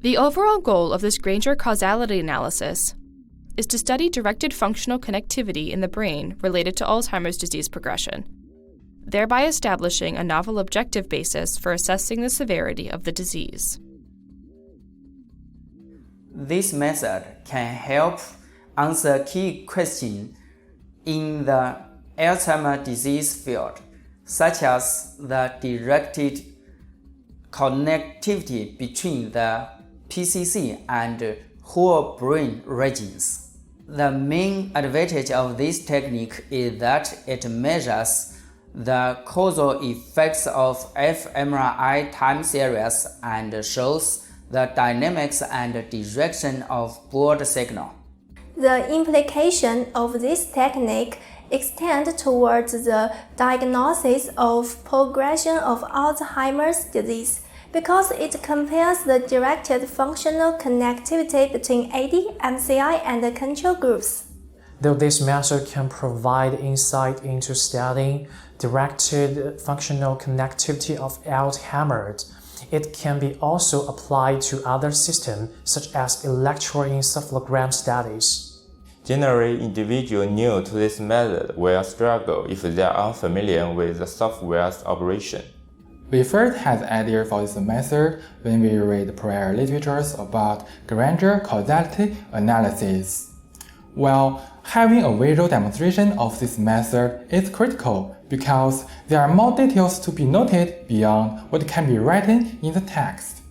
The overall goal of this Granger Causality analysis is to study directed functional connectivity in the brain related to Alzheimer's disease progression, thereby establishing a novel objective basis for assessing the severity of the disease. This method can help answer key questions in the Alzheimer's disease field, such as the directed connectivity between the PCC and whole brain regions. The main advantage of this technique is that it measures the causal effects of fMRI time series and shows the dynamics and direction of blood signal. The implication of this technique extends towards the diagnosis of progression of Alzheimer's disease because it compares the directed functional connectivity between AD, MCI, and the control groups. Though this method can provide insight into studying directed functional connectivity of Alzheimer's, it can be also applied to other systems such as electroencephalogram studies. Generally, individuals new to this method will struggle if they are unfamiliar with the software's operation. We first had the idea for this method when we read prior literatures about Granger Causality analysis. Well, having a visual demonstration of this method is critical because there are more details to be noted beyond what can be written in the text.